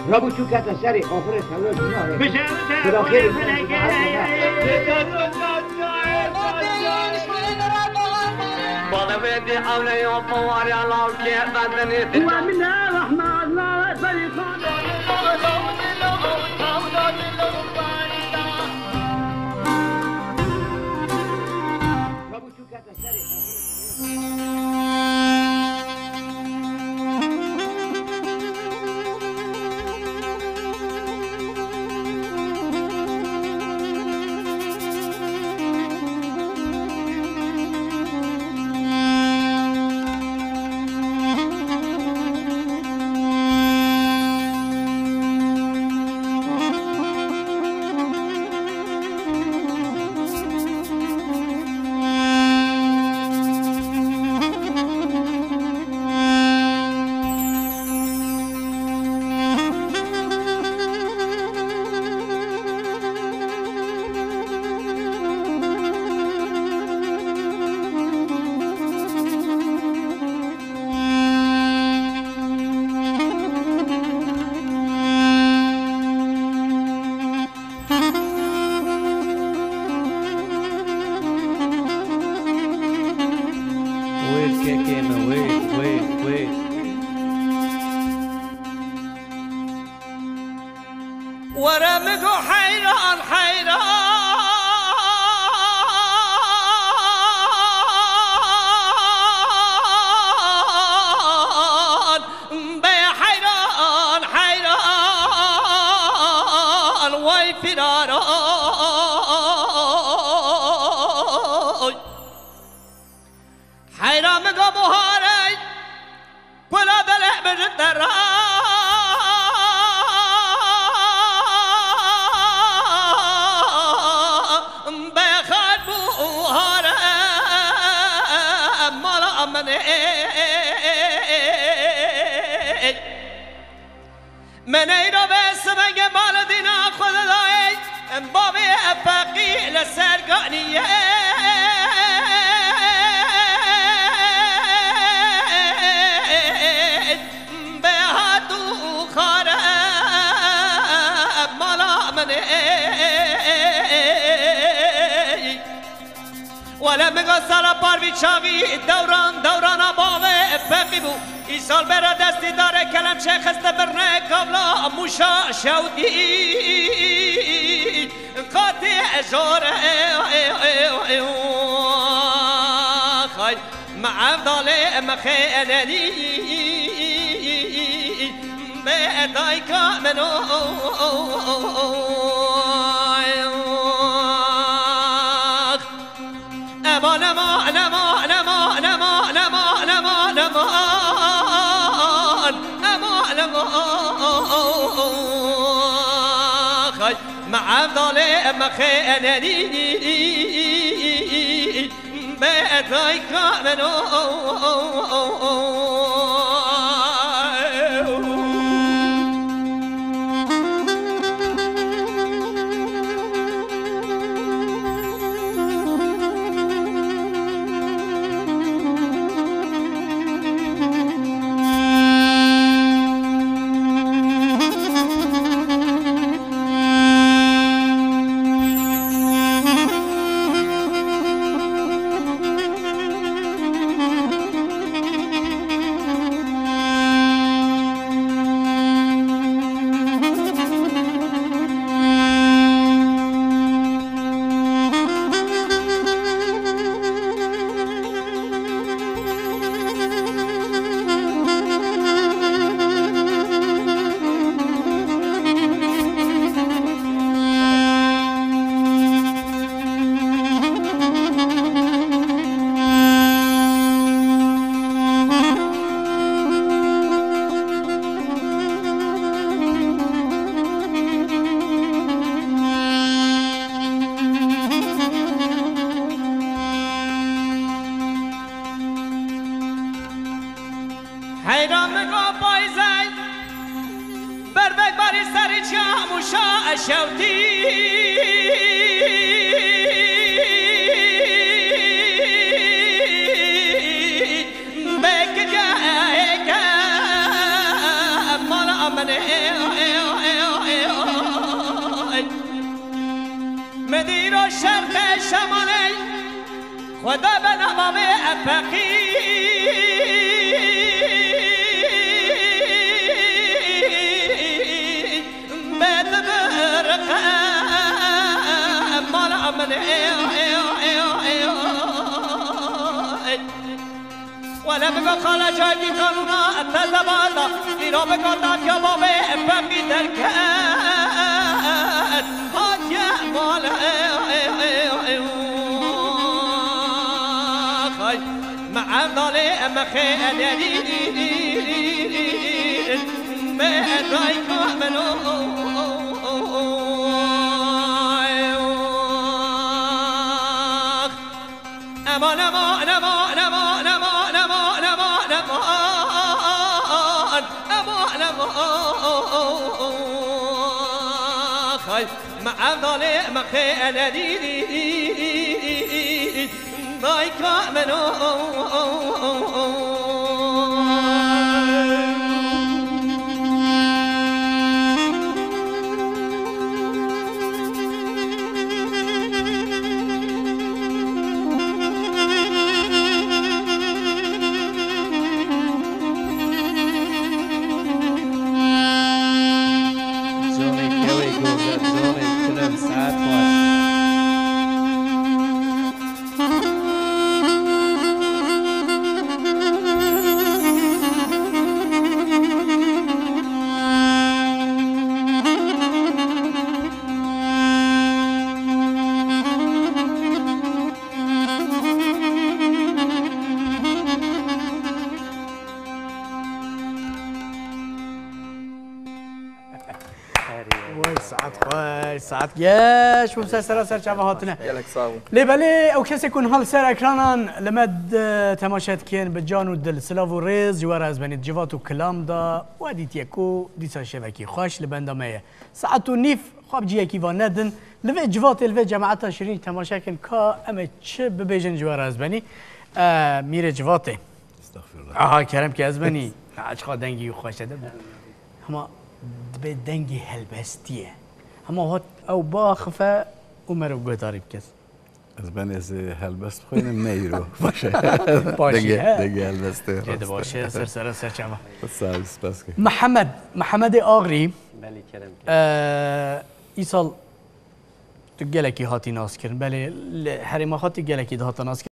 رابو تو کتا سری آخر تلاش نه خدا خیر بالا بدي حولي يوم فواري الله وكيف بدني ومن الرحمن الله فريقان رابو تو کتا سری ورمقو حيران حيران بي حيران حيران وي فراراي حيران مقو بوهاري كلا دلع بجد الراي من ایرو بس مگه مال دینا خود دای بابی افقی لسرگانیه به هاتو خاره مالا منه ولی مگه سال پاروی چاقی دوران باوه افقی بو ای سال برا دستی داره کلم چه خسته برنه کابلا موشا شودی قاطی ازاره خای معفضال مخیلی به ادای کامنو اما نما نما نما نما نما نما نما مع ظالم خيالي بأذيك منو من مدیر و شرق شمالی خدا به نمام فقیر بدبرق مال من ولا بگو خالا جای بی قانونا اتزبادا اینا بگو داکیا بابه بقی درکت حاکه مال معمدالي مخيلي من رايك منو امان امان امان امان امان امان امان امان امان معمدالي مخيلي رايك منو زوني كوي جوزر زوني كلهم ساعات واحد ساعت گش مسلسل سرچه هاتنه لیبلی او کسی کن حال سر اکرانان لمد تماشات کن به جان و دل سلاو و ریز جوار از بنید جوات و کلام دا و دیت یکو دیسا شبکی خوش لبندامه ساعت و نیف خواب جی یکی و ندن لوی جوات لوی جماعت شیرین تماشا کن که امه چه ببیجن جوار از بنی میره جواته آها کرم که از بنی عشقا دنگی و خوش ده اما به دنگی هلبستیه اما هات او باخفه عمر گذاری بکس از بنی از هلبست بخوینم نیرو باشه دنگی هلبسته جده باشه سر چما سپاس که محمد آغری بله کرم ای سال تو گلکی هاتی ناس کرن بله حریما خاطی گلکی هاتی ناس